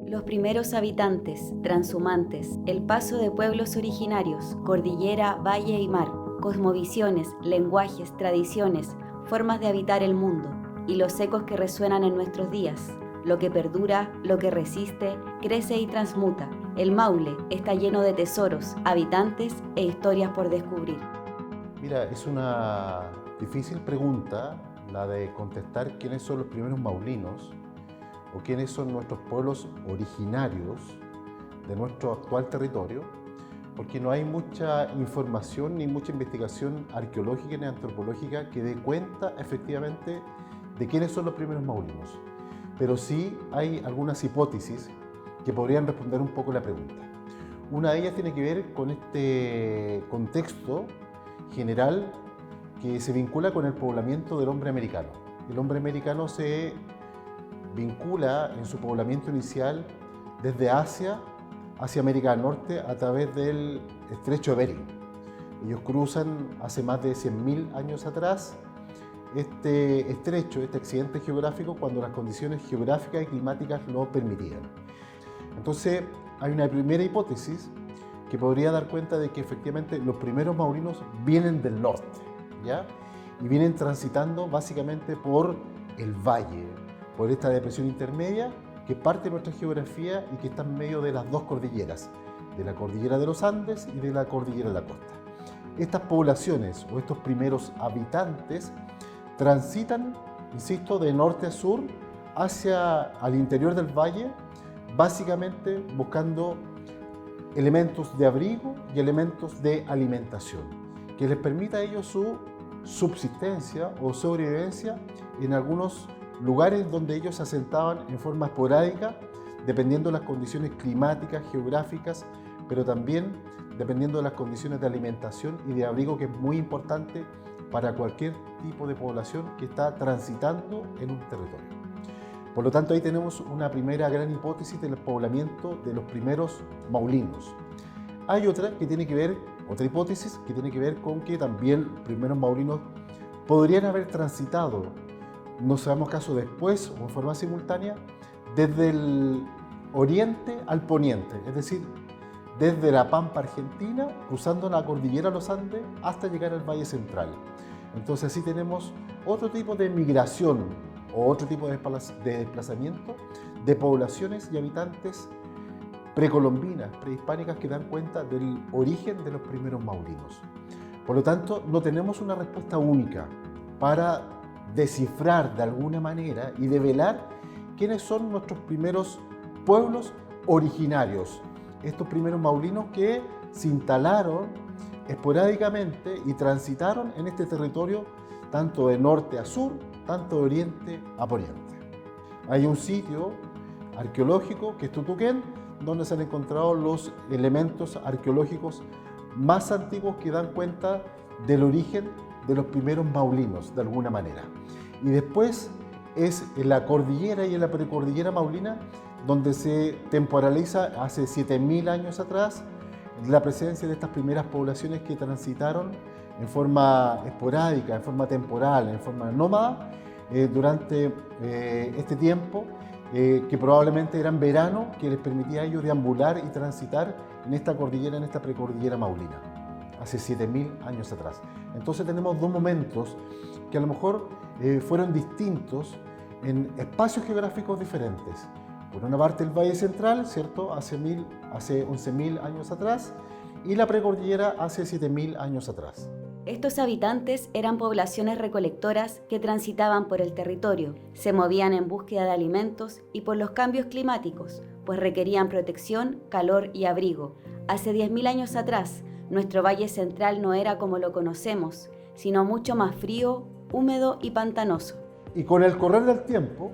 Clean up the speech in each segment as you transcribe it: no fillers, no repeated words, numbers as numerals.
Los primeros habitantes, transhumantes, el paso de pueblos originarios, cordillera, valle y mar, cosmovisiones, lenguajes, tradiciones, formas de habitar el mundo, y los ecos que resuenan en nuestros días, lo que perdura, lo que resiste, crece y transmuta. El Maule está lleno de tesoros, habitantes e historias por descubrir. Mira, es una difícil pregunta la de contestar quiénes son los primeros maulinos o quiénes son nuestros pueblos originarios de nuestro actual territorio, porque no hay mucha información ni mucha investigación arqueológica ni antropológica que dé cuenta efectivamente de quiénes son los primeros maulinos. Pero sí hay algunas hipótesis que podrían responder un poco la pregunta. Una de ellas tiene que ver con este contexto general que se vincula con el poblamiento del hombre americano. El hombre americano se vincula en su poblamiento inicial desde Asia hacia América del Norte a través del estrecho de Bering. Ellos cruzan hace más de 100.000 años atrás este estrecho, este accidente geográfico, cuando las condiciones geográficas y climáticas lo permitían. Entonces, hay una primera hipótesis que podría dar cuenta de que efectivamente los primeros maulinos vienen del norte, ¿ya? Y vienen transitando básicamente por el valle, por esta depresión intermedia que parte de nuestra geografía y que está en medio de las dos cordilleras, de la cordillera de los Andes y de la cordillera de la costa. Estas poblaciones o estos primeros habitantes transitan, insisto, de norte a sur hacia al interior del valle, básicamente buscando elementos de abrigo y elementos de alimentación, que les permita a ellos su subsistencia o sobrevivencia en algunos lugares donde ellos se asentaban en forma esporádica, dependiendo de las condiciones climáticas, geográficas, pero también dependiendo de las condiciones de alimentación y de abrigo, que es muy importante para cualquier tipo de población que está transitando en un territorio. Por lo tanto, ahí tenemos una primera gran hipótesis del poblamiento de los primeros maulinos. Hay otra hipótesis que tiene que ver con que también los primeros maulinos podrían haber transitado, no sabemos caso después o en forma simultánea, desde el oriente al poniente, es decir, desde la Pampa Argentina, cruzando la cordillera de los Andes hasta llegar al Valle Central. Entonces así tenemos otro tipo de migración o otro tipo de desplazamiento de poblaciones y habitantes precolombinas, prehispánicas, que dan cuenta del origen de los primeros maulinos. Por lo tanto, no tenemos una respuesta única para descifrar de alguna manera y develar quiénes son nuestros primeros pueblos originarios, estos primeros maulinos que se instalaron esporádicamente y transitaron en este territorio tanto de norte a sur, tanto de oriente a poniente. Hay un sitio arqueológico que es Tutuquén, donde se han encontrado los elementos arqueológicos más antiguos que dan cuenta del origen de los primeros maulinos, de alguna manera. Y después es en la cordillera y en la precordillera maulina donde se temporaliza hace 7.000 años atrás la presencia de estas primeras poblaciones que transitaron en forma esporádica, en forma temporal, en forma nómada durante este tiempo, que probablemente eran verano, que les permitía a ellos deambular y transitar en esta cordillera, en esta precordillera maulina, hace 7.000 años atrás. Entonces tenemos dos momentos que a lo mejor fueron distintos en espacios geográficos diferentes. Por una parte el Valle Central, ¿cierto?, hace 11.000 años atrás, y la precordillera hace 7.000 años atrás. Estos habitantes eran poblaciones recolectoras que transitaban por el territorio, se movían en búsqueda de alimentos y por los cambios climáticos, pues requerían protección, calor y abrigo. Hace 10.000 años atrás, nuestro Valle Central no era como lo conocemos, sino mucho más frío, húmedo y pantanoso. Y con el correr del tiempo,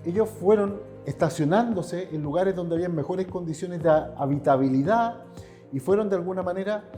ellos fueron estacionándose en lugares donde había mejores condiciones de habitabilidad y fueron de alguna manera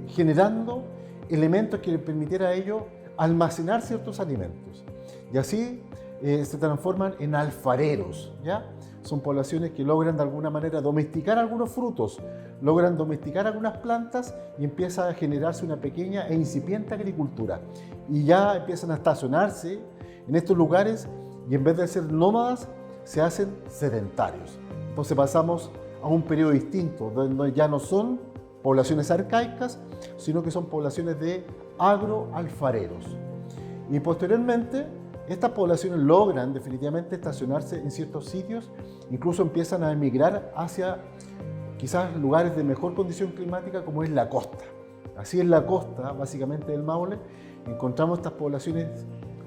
generando elementos que les permitieran a ellos almacenar ciertos alimentos. Y así se transforman en alfareros, ¿ya? Son poblaciones que logran de alguna manera domesticar algunos frutos, logran domesticar algunas plantas y empieza a generarse una pequeña e incipiente agricultura. Y ya empiezan a estacionarse en estos lugares y en vez de ser nómadas, se hacen sedentarios. Entonces pasamos a un periodo distinto, donde ya no son poblaciones arcaicas, sino que son poblaciones de agroalfareros. Y posteriormente, estas poblaciones logran definitivamente estacionarse en ciertos sitios, incluso empiezan a emigrar hacia quizás lugares de mejor condición climática como es la costa. Así en la costa, básicamente del Maule, encontramos estas poblaciones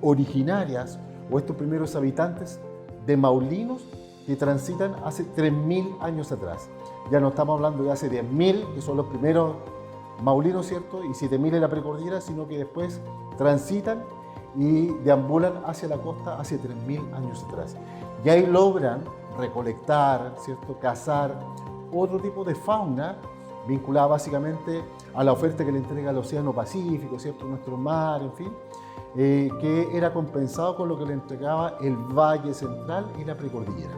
originarias o estos primeros habitantes de maulinos que transitan hace 3.000 años atrás. Ya no estamos hablando de hace 10.000, que son los primeros maulinos, ¿cierto? Y 7.000 en la precordillera, sino que después transitan y deambulan hacia la costa hace 3.000 años atrás. Y ahí logran recolectar, ¿cierto? Cazar otro tipo de fauna vinculada básicamente a la oferta que le entrega el Océano Pacífico, ¿cierto? Nuestro mar, en fin, que era compensado con lo que le entregaba el Valle Central y la precordillera.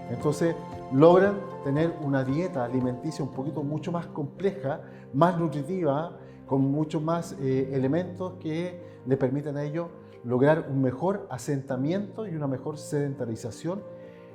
Entonces logran tener una dieta alimenticia un poquito mucho más compleja, más nutritiva, con muchos más elementos que le permiten a ellos lograr un mejor asentamiento y una mejor sedentarización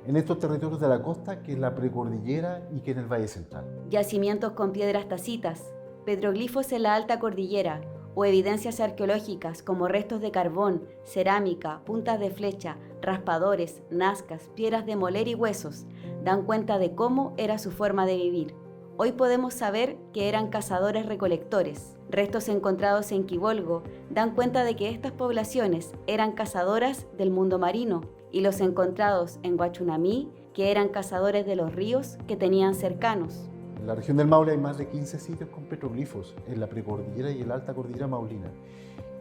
en estos territorios de la costa, que es la precordillera y que en el Valle Central. Yacimientos con piedras tacitas, petroglifos en la alta cordillera o evidencias arqueológicas como restos de carbón, cerámica, puntas de flecha, raspadores, nazcas, piedras de moler y huesos dan cuenta de cómo era su forma de vivir. Hoy podemos saber que eran cazadores-recolectores. Restos encontrados en Quibolgo dan cuenta de que estas poblaciones eran cazadoras del mundo marino, y los encontrados en Huachunamí, que eran cazadores de los ríos que tenían cercanos. En la región del Maule hay más de 15 sitios con petroglifos en la precordillera y en la alta cordillera maulina.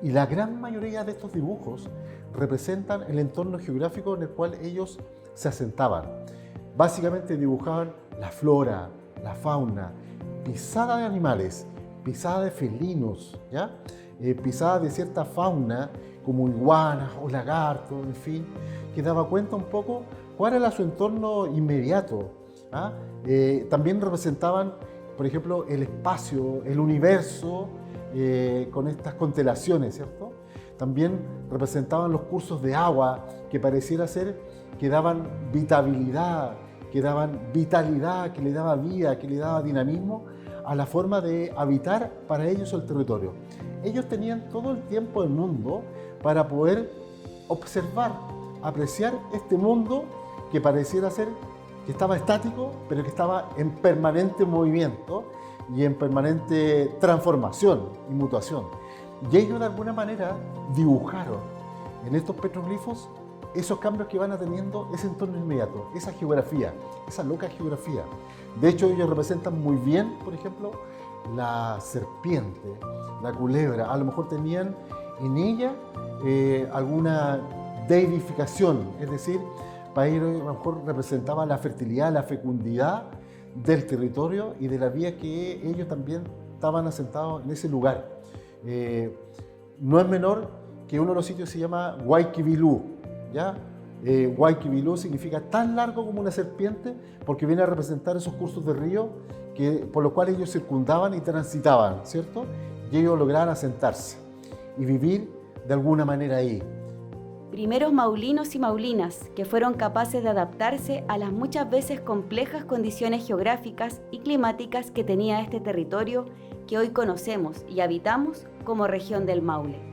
Y la gran mayoría de estos dibujos representan el entorno geográfico en el cual ellos se asentaban. Básicamente dibujaban la flora, la fauna, pisada de animales, pisada de felinos, ¿ya? Pisada de cierta fauna como iguanas o lagartos, en fin, que daba cuenta un poco cuál era su entorno inmediato. ¿Ah? También representaban, por ejemplo, el espacio, el universo, con estas constelaciones, ¿cierto? También representaban los cursos de agua que pareciera ser que daban vitalidad, que le daba vida, que le daba dinamismo a la forma de habitar para ellos el territorio. Ellos tenían todo el tiempo del mundo para poder observar, apreciar este mundo que pareciera ser que estaba estático, pero que estaba en permanente movimiento y en permanente transformación y mutación. Y ellos de alguna manera dibujaron en estos petroglifos esos cambios que van teniendo ese entorno inmediato, esa geografía, esa loca geografía. De hecho, ellos representan muy bien, por ejemplo, la serpiente, la culebra. A lo mejor tenían en ella alguna deidificación, es decir, para ellos a lo mejor representaba la fertilidad, la fecundidad del territorio y de la vía que ellos también estaban asentados en ese lugar. No es menor que uno de los sitios se llama Guayquibilú, ¿ya? Guayquibilú significa tan largo como una serpiente porque viene a representar esos cursos de río por los cuales ellos circundaban y transitaban, ¿cierto? Y ellos lograban asentarse y vivir de alguna manera ahí. Primeros maulinos y maulinas que fueron capaces de adaptarse a las muchas veces complejas condiciones geográficas y climáticas que tenía este territorio que hoy conocemos y habitamos como región del Maule.